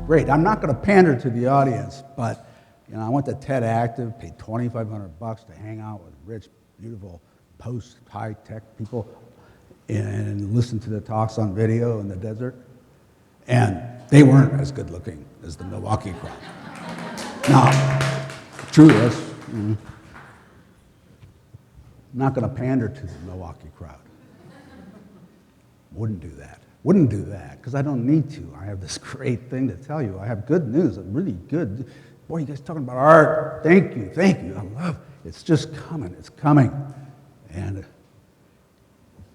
great. I'm not going to pander to the audience, but I went to TED Active, paid $2,500 to hang out with rich, beautiful, post-high-tech people and listen to the talks on video in the desert. And they weren't as good looking as the Milwaukee crowd. Now, true is, I'm not going to pander to the Milwaukee crowd. Wouldn't do that, because I don't need to. I have this great thing to tell you. I have good news, really good. Boy, you guys talking about art. Thank you. I love it. It's just coming. It's coming. And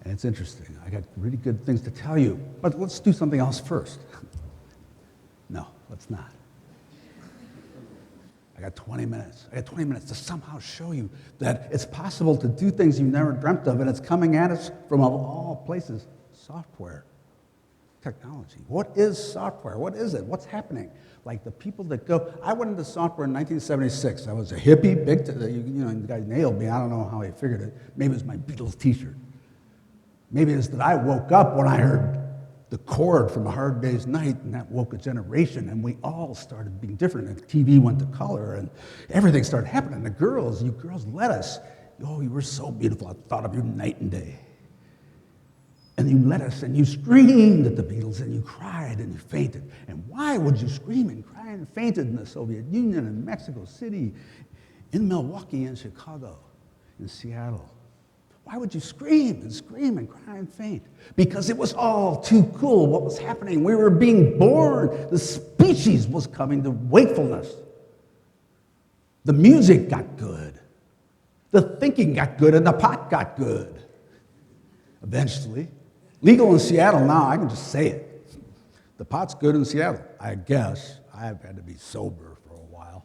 it's interesting. I got really good things to tell you. But let's do something else first. No, let's not. I got 20 minutes. I got 20 minutes to somehow show you that it's possible to do things you never dreamt of, and it's coming at us from, of all places, software, technology. What is software? What is it? What's happening? Like the people that go, I went into software in 1976. I was a hippie, the guy nailed me. I don't know how he figured it. Maybe it was my Beatles t-shirt. Maybe it's that I woke up when I heard the chord from A Hard Day's Night, and that woke a generation, and we all started being different, and TV went to color, and everything started happening. The girls, you girls led us. Oh, you were so beautiful. I thought of you night and day. And you led us, and you screamed at the Beatles, and you cried, and you fainted. And why would you scream and cry and fainted in the Soviet Union, in Mexico City, in Milwaukee, in Chicago, in Seattle? Why would you scream and cry and faint? Because it was all too cool what was happening. We were being born. The species was coming to wakefulness. The music got good. The thinking got good, and the pot got good. Eventually. Legal in Seattle now, I can just say it. The pot's good in Seattle, I guess. I've had to be sober for a while.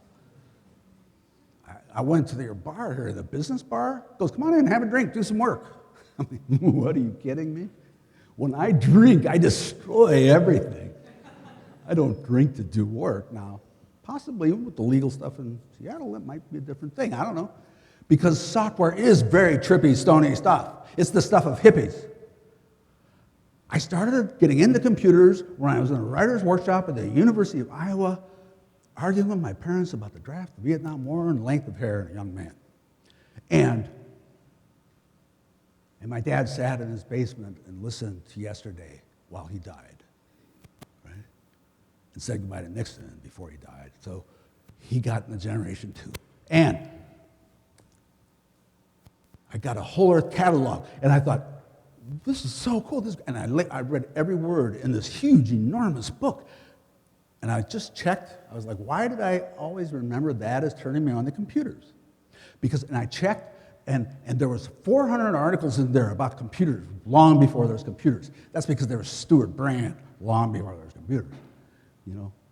I went to their bar here, the business bar. Goes, come on in, have a drink, do some work. I'm like, what, are you kidding me? When I drink, I destroy everything. I don't drink to do work. Now, possibly with the legal stuff in Seattle, that might be a different thing. I don't know. Because software is very trippy, stony stuff. It's the stuff of hippies. I started getting into computers when I was in a writer's workshop at the University of Iowa, arguing with my parents about the draft, the Vietnam War, and length of hair in a young man. And my dad sat in his basement and listened to Yesterday while he died, right? And said goodbye to Nixon before he died. So he got in the generation too. And I got a whole Earth catalog, and I thought, this is so cool. And I read every word in this huge, enormous book. And I just checked. I was like, why did I always remember that as turning me on to computers? And I checked, and there was 400 articles in there about computers long before there was computers. That's because there was Stuart Brand long before there was computers,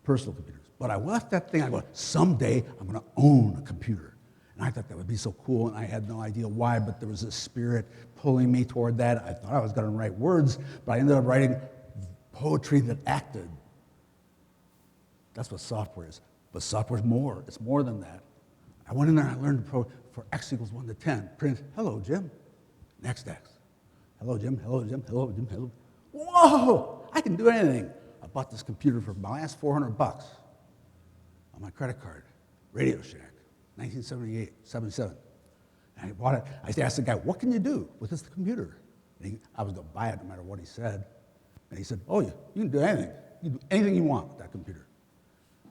personal computers. But I left that thing. I go, someday I'm going to own a computer. And I thought that would be so cool, and I had no idea why, but there was a spirit pulling me toward that. I thought I was going to write words, but I ended up writing poetry that acted. That's what software is. But software's more. It's more than that. I went in there and I learned for x equals 1 to 10. Print, hello, Jim. Next x. Hello, Jim. Hello, Jim. Hello, Jim. Hello. Whoa! I can do anything. I bought this computer for my last $400 on my credit card. Radio Shack. 1978, 77. And I bought it. I asked the guy, what can you do with this computer? I was going to buy it no matter what he said. And he said, oh, you can do anything. You can do anything you want with that computer.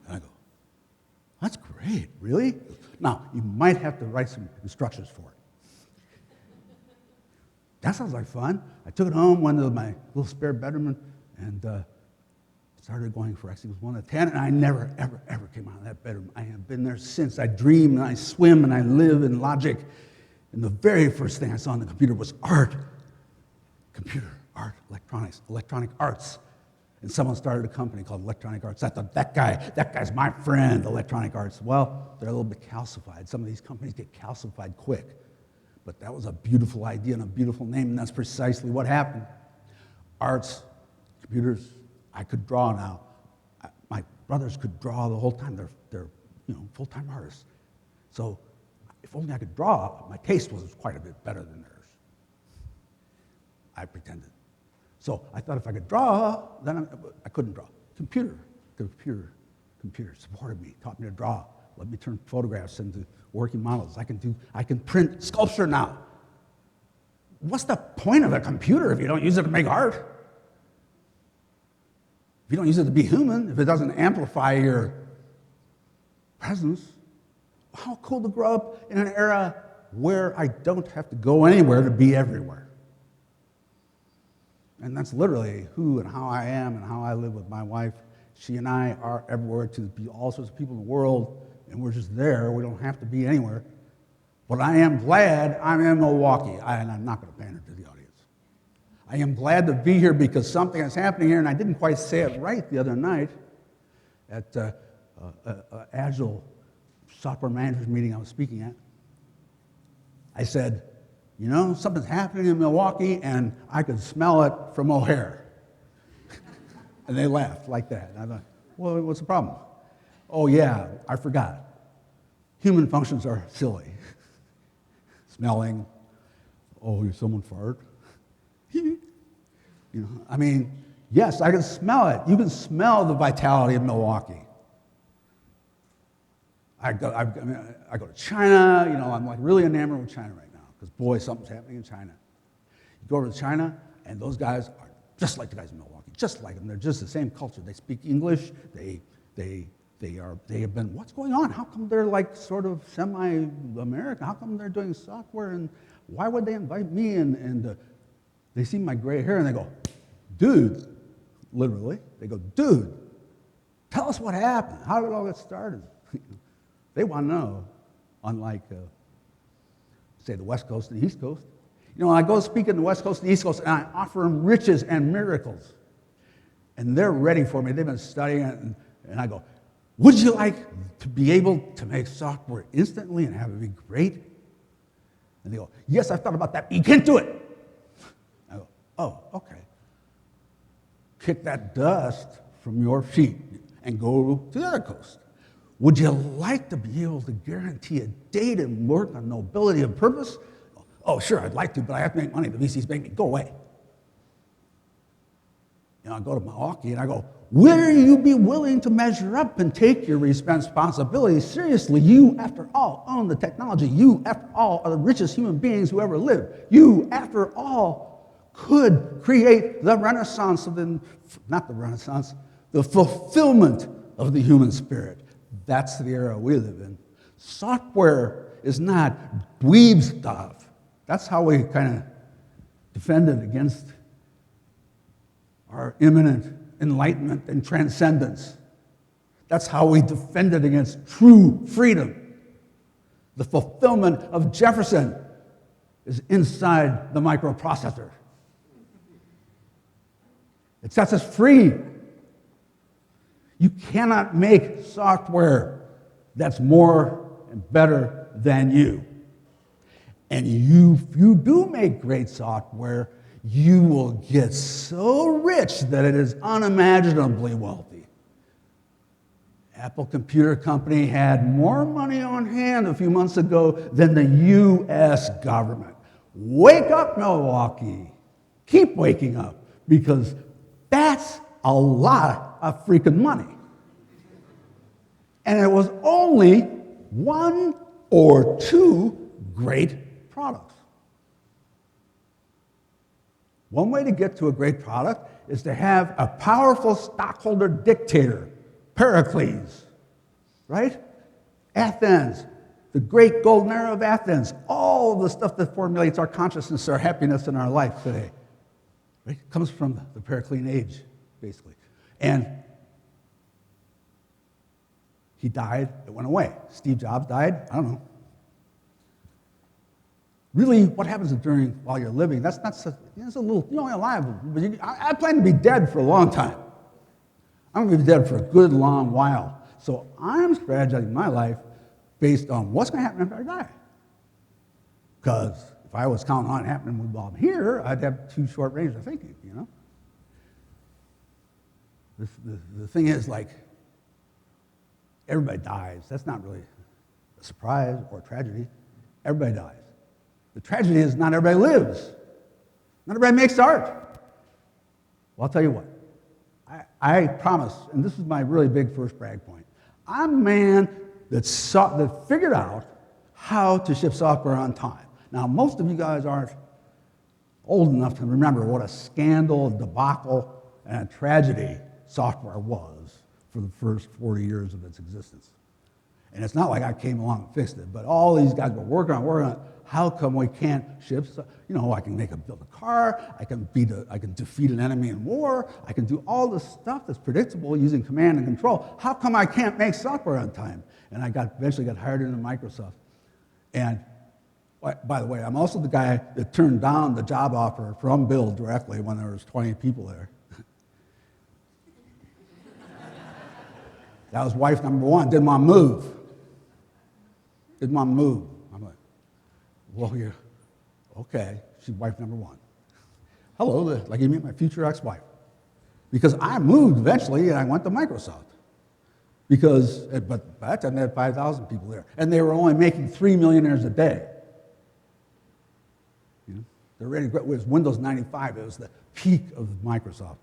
And I go, that's great, really? Now, you might have to write some instructions for it. That sounds like fun. I took it home, went to my little spare bedroom, and started going for x equals 1 to 10, and I never, ever, ever came out of that bedroom. I have been there since. I dream, and I swim, and I live in logic. And the very first thing I saw on the computer was art. Computer, art, electronics, electronic arts. And someone started a company called Electronic Arts. I thought, that guy's my friend, Electronic Arts. Well, they're a little bit calcified. Some of these companies get calcified quick. But that was a beautiful idea and a beautiful name, and that's precisely what happened. Arts, computers, I could draw now. My brothers could draw the whole time. They're full-time artists. So if only I could draw, my taste was quite a bit better than theirs. I pretended. So I thought if I could draw, then I couldn't draw. Computer. computer, supported me, taught me to draw, let me turn photographs into working models. I can print sculpture now. What's the point of a computer if you don't use it to make art? If you don't use it to be human, if it doesn't amplify your presence, how cool to grow up in an era where I don't have to go anywhere to be everywhere. And that's literally who and how I am and how I live with my wife. She and I are everywhere to be all sorts of people in the world, and we're just there. We don't have to be anywhere. But I am glad I'm in Milwaukee, and I'm not going to pander to the audience. I am glad to be here because something is happening here, and I didn't quite say it right the other night at Agile software managers meeting I was speaking at. I said, you know, something's happening in Milwaukee, and I could smell it from O'Hare. And they laughed like that. And I thought, well, what's the problem? Oh, yeah, I forgot. Human functions are silly. Smelling. Oh, you someone fart? You know, I mean, yes, I can smell it. You can smell the vitality of Milwaukee. I go to China, you know, I'm like really enamored with China right now because, boy, something's happening in China. You go over to China, and those guys are just like the guys in Milwaukee, just like them. They're just the same culture. They speak English. They have been, what's going on? How come they're like sort of semi-American? How come they're doing software? And why would they invite me? And they see my gray hair, and they go, dude, literally. They go, dude, tell us what happened. How did it all get started? They want to know, unlike, say, the West Coast and the East Coast. You know, I go speak in the West Coast and the East Coast, and I offer them riches and miracles. And they're ready for me. They've been studying it, and I go, would you like to be able to make software instantly and have it be great? And they go, yes, I've thought about that, but you can't do it. I go, oh, okay. Kick that dust from your feet and go to the other coast. Would you like to be able to guarantee a date and work on nobility and purpose? Oh, sure, I'd like to, but I have to make money. The VCs make me go away. You know, I go to Milwaukee and I go, will you be willing to measure up and take your responsibility seriously? You, after all, own the technology. You, after all, are the richest human beings who ever lived. You, after all, could create the renaissance of the fulfillment of the human spirit. That's the era we live in. Software is not dweeb stuff. That's how we kind of defended against our imminent enlightenment and transcendence. That's how we defended against true freedom. The fulfillment of Jefferson is inside the microprocessor. It sets us free. You cannot make software that's more and better than you. And if you do make great software, you will get so rich that it is unimaginably wealthy. Apple Computer Company had more money on hand a few months ago than the U.S. government. Wake up, Milwaukee. Keep waking up, because that's a lot of freaking money. And it was only one or two great products. One way to get to a great product is to have a powerful stockholder dictator, Pericles, right? Athens, the great golden era of Athens, all of the stuff that formulates our consciousness, our happiness in our life today, right? Comes from the Periclean age, basically. And he died, it went away. Steve Jobs died, I don't know. Really, what happens while you're living, that's not such, it's a little, you're only alive, but I plan to be dead for a long time. I'm going to be dead for a good long while. So I'm strategizing my life based on what's going to happen after I die. Because if I was counting on it happening while I'm here, I'd have too short range of thinking, you know? The thing is, like, everybody dies. That's not really a surprise or a tragedy. Everybody dies. The tragedy is not everybody lives. Not everybody makes art. Well, I'll tell you what. I promise, and this is my really big first brag point, I'm a man that figured out how to ship software on time. Now, most of you guys aren't old enough to remember what a scandal, debacle, and a tragedy software was for the first 40 years of its existence. And it's not like I came along and fixed it, but all these guys were working on it. How come we can't ship? I can build a car. I can defeat an enemy in war. I can do all this stuff that's predictable using command and control. How come I can't make software on time? And I eventually got hired into Microsoft. And by the way, I'm also the guy that turned down the job offer from Bill directly when there was 20 people there. That was wife number one. Didn't want to move. I'm like, well, you're okay. She's wife number one. Hello, like you meet my future ex-wife. Because I moved eventually and I went to Microsoft. But by that time they had 5,000 people there. And they were only making $3 million a day. They're ready. It was Windows 95. It was the peak of Microsoft.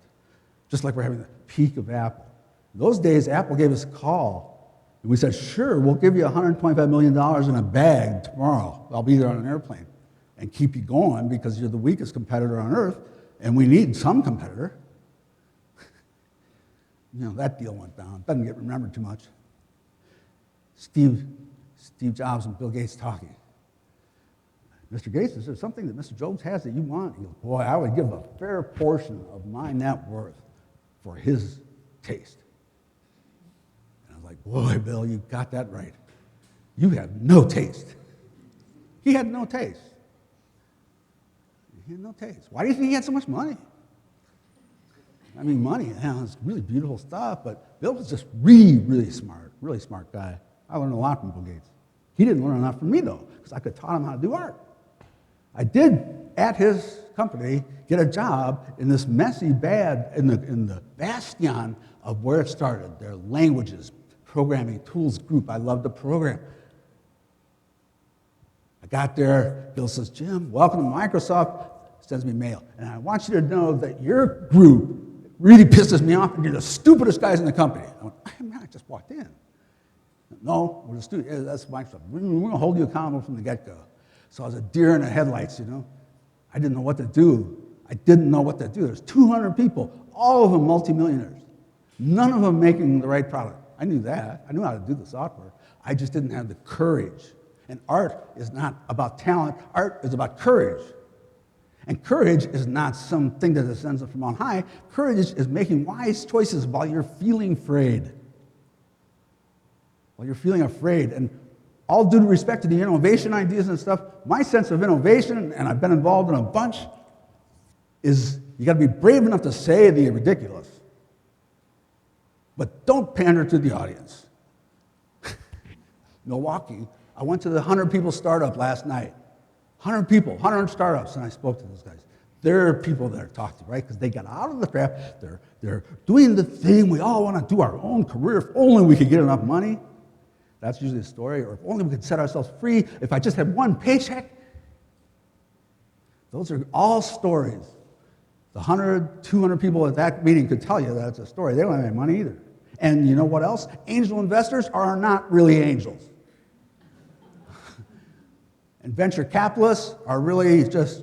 Just like we're having the peak of Apple. In those days, Apple gave us a call. And we said, sure, we'll give you $125 million in a bag tomorrow. I'll be there on an airplane. And keep you going because you're the weakest competitor on earth. And we need some competitor. That deal went down. Doesn't get remembered too much. Steve Jobs and Bill Gates talking. Mr. Gates, is there something that Mr. Jobs has that you want? He goes, boy, I would give a fair portion of my net worth for his taste. And I was like, boy, Bill, you got that right. You have no taste. He had no taste. He had no taste. Why do you think he had so much money? I mean, money, it's really beautiful stuff, but Bill was just really smart guy. I learned a lot from Bill Gates. He didn't learn enough from me, though, because I could have taught him how to do art. I did, at his company, get a job in this messy, in the bastion of where it started, their languages, programming tools group. I loved the program. I got there, Bill says, Jim, welcome to Microsoft, sends me mail. And I want you to know that your group really pisses me off, and you're the stupidest guys in the company. I went, man, I just walked in. No, we're the students. Yeah, that's Microsoft. We're going to hold you accountable from the get-go. So I was a deer in the headlights, I didn't know what to do. There's 200 people, all of them multimillionaires. None of them making the right product. I knew that. I knew how to do the software. I just didn't have the courage. And art is not about talent. Art is about courage. And courage is not something that descends from on high. Courage is making wise choices while you're feeling afraid. And all due respect to the innovation ideas and stuff, my sense of innovation, and I've been involved in a bunch, is you got to be brave enough to say the ridiculous. But don't pander to the audience. Milwaukee, I went to the 100 people startup last night. 100 people, 100 startups, and I spoke to those guys. There are people that are talked to, right? Because they got out of the trap. They're doing the thing. We all want to do our own career. If only we could get enough money. That's usually the story. Or if only we could set ourselves free. If I just had one paycheck. Those are all stories. The 100, 200 people at that meeting could tell you that's a story. They don't have any money either. And you know what else? Angel investors are not really angels. And venture capitalists are really just,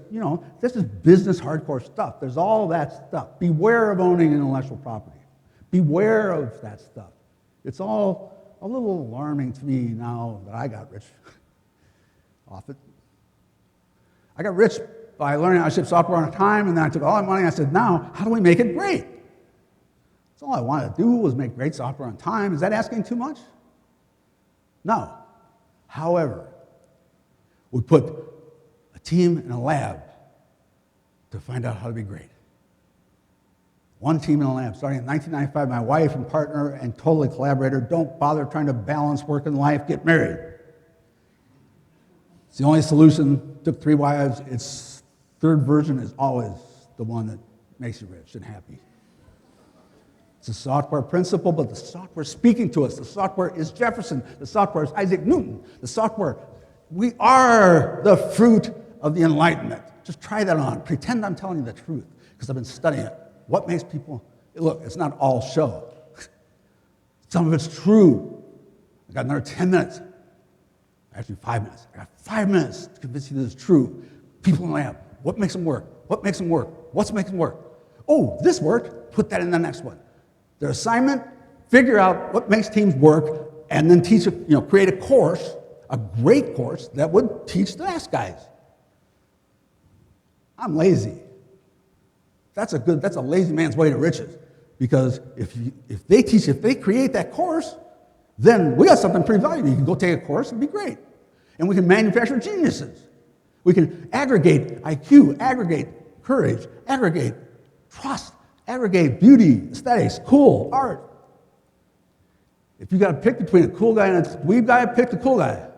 this is business hardcore stuff. There's all that stuff. Beware of owning intellectual property. Beware of that stuff. It's all a little alarming to me now that I got rich off it. I got rich by learning how to ship software on time, and then I took all that money and I said, now, how do we make it great? That's all I wanted to do was make great software on time. Is that asking too much? No. However, we put a team in a lab to find out how to be great. One team in a lab. Starting in 1995, my wife and partner and totally collaborator, don't bother trying to balance work and life, get married. It's the only solution. Took 3 wives. Its third version is always the one that makes you rich and happy. It's a software principle, but the software is speaking to us. The software is Jefferson. The software is Isaac Newton. The software, we are the fruit of the Enlightenment. Just try that on. Pretend I'm telling you the truth, because I've been studying it. What makes people, look, it's not all show. Some of it's true. I got another 10 minutes. Actually, 5 minutes. I got 5 minutes to convince you this is true. People in the lab, what makes them work? What makes them work? What's making them work? Oh, this worked. Put that in the next one. Their assignment, figure out what makes teams work, and then teach, create a course, a great course that would teach the next guys. I'm lazy. That's a lazy man's way to riches. Because if they create that course, then we got something pretty valuable. You can go take a course and be great. And we can manufacture geniuses. We can aggregate IQ, aggregate courage, aggregate trust, aggregate beauty, aesthetics, cool, art. If you got to pick between a cool guy and a dweeb guy, pick the cool guy.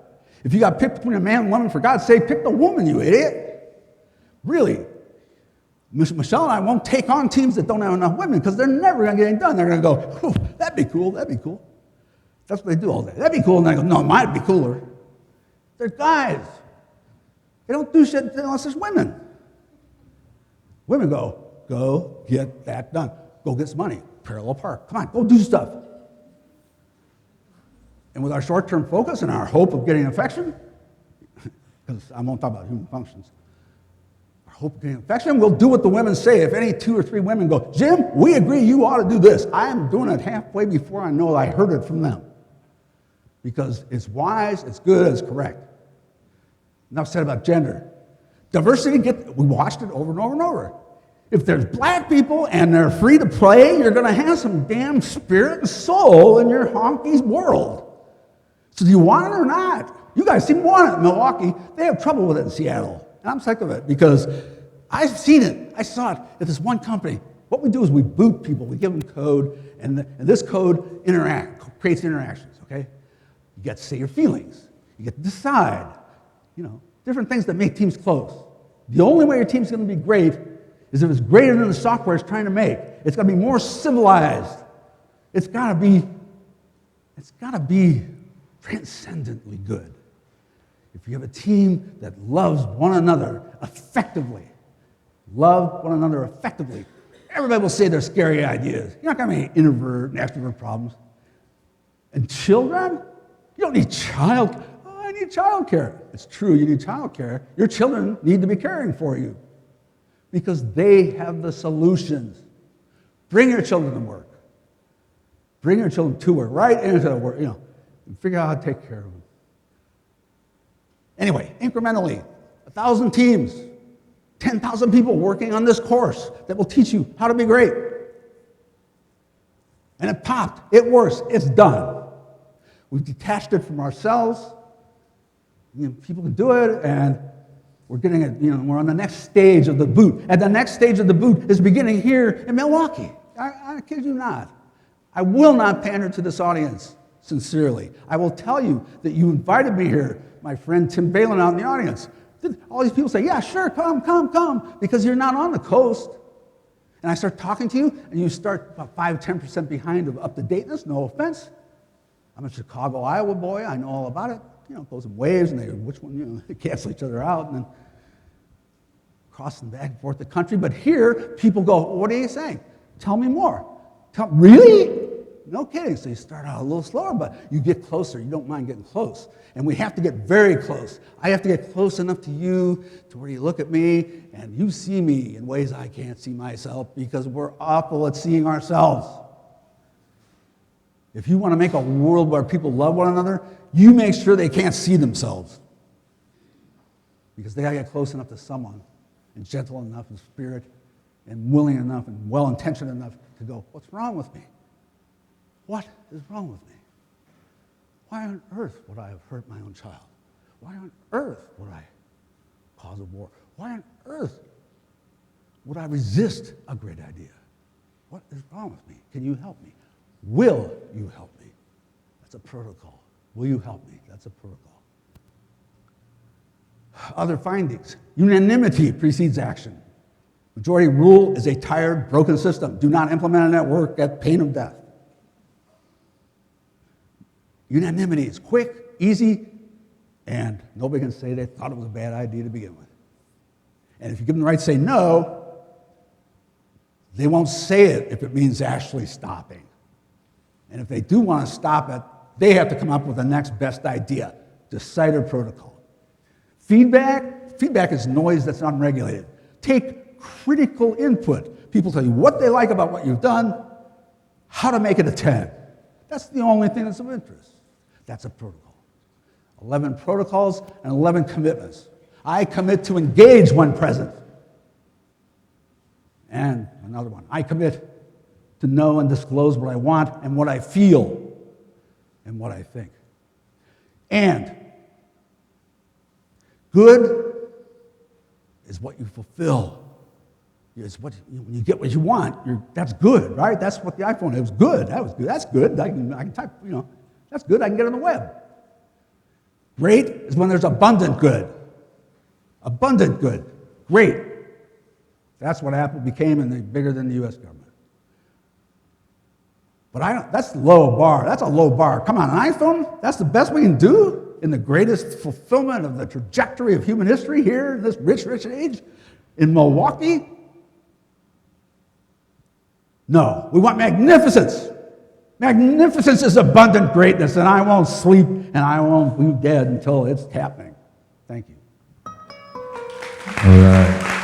If you got to pick between a man and woman, for God's sake, pick the woman, you idiot. Really. Michelle and I won't take on teams that don't have enough women because they're never going to get anything done. They're going to go, that'd be cool, that'd be cool. That's what they do all day. That'd be cool. And I go, no, it might be cooler. They're guys. They don't do shit unless there's women. Women go get that done. Go get some money. Parallel park. Come on, go do stuff. And with our short-term focus and our hope of getting affection, because I won't talk about human functions, our hope of getting affection, we'll do what the women say. If any 2 or 3 women go, Jim, we agree you ought to do this. I am doing it halfway before I know I heard it from them. Because it's wise, it's good, it's correct. Enough said about gender. Diversity, we watched it over and over and over. If there's black people and they're free to play, you're going to have some damn spirit and soul in your honky's world. So do you want it or not? You guys seem to want it in Milwaukee. They have trouble with it in Seattle. And I'm sick of it because I've seen it. I saw it at this one company. What we do is we boot people. We give them code, and this code creates interactions, okay? You get to say your feelings. You get to decide, different things that make teams close. The only way your team's going to be great is if it's greater than the software it's trying to make. It's got to be more civilized. It's got to be transcendently good. If you have a team that loves one another effectively, everybody will say their scary ideas. You're not going to have any introvert and extrovert problems. And children? You don't need I need child care. It's true, you need child care. Your children need to be caring for you because they have the solutions. Bring your children to work. Bring your children to work, right into the work, and figure out how to take care of them. Anyway, incrementally, 1,000 teams, 10,000 people working on this course that will teach you how to be great. And it popped, it works, it's done. We've detached it from ourselves. People can do it, and we're getting it, we're on the next stage of the boot. And the next stage of the boot is beginning here in Milwaukee. I kid you not. I will not pander to this audience, sincerely. I will tell you that you invited me here, my friend Tim Balin out in the audience. All these people say, yeah, sure, come, because you're not on the coast. And I start talking to you, and you start about 5-10% behind of up-to-dateness, no offense. I'm a Chicago, Iowa boy. I know all about it. Goes in waves, and they cancel each other out, and then crossing back and forth the country. But here, people go, what are you saying? Tell me more. Really? No kidding. So you start out a little slower, but you get closer. You don't mind getting close. And we have to get very close. I have to get close enough to you to where you look at me, and you see me in ways I can't see myself because we're awful at seeing ourselves. If you want to make a world where people love one another, you make sure they can't see themselves. Because they got to get close enough to someone, and gentle enough in spirit, and willing enough, and well-intentioned enough to go, what's wrong with me? What is wrong with me? Why on earth would I have hurt my own child? Why on earth would I cause a war? Why on earth would I resist a great idea? What is wrong with me? Can you help me? Will you help me? That's a protocol. Will you help me? That's a protocol. Other findings. Unanimity precedes action. Majority rule is a tired, broken system. Do not implement it at work at pain of death. Unanimity is quick, easy, and nobody can say they thought it was a bad idea to begin with. And if you give them the right to say no, they won't say it if it means actually stopping. And if they do want to stop it, They have to come up with the next best idea. Decide a protocol. Feedback is noise that's unregulated. Take critical input. People tell you what they like about what you've done, how to make it a 10. That's the only thing that's of interest. That's a protocol. 11 protocols and 11 commitments. I commit to engage when present. And another one. I commit to know and disclose what I want and what I feel and what I think. And good is what you fulfill. It's what when you get what you want. That's good, right? That's what the iPhone is. It was good. That was good. That's good. I can type. That's good. I can get on the web. Great is when there's abundant good. Abundant good. Great. That's what Apple became, and they're bigger than the U.S. government. But that's low bar. That's a low bar. Come on, an iPhone? That's the best we can do in the greatest fulfillment of the trajectory of human history here in this rich, rich age in Milwaukee? No, we want magnificence. Magnificence is abundant greatness, and I won't sleep and I won't be dead until it's happening. Thank you. All right.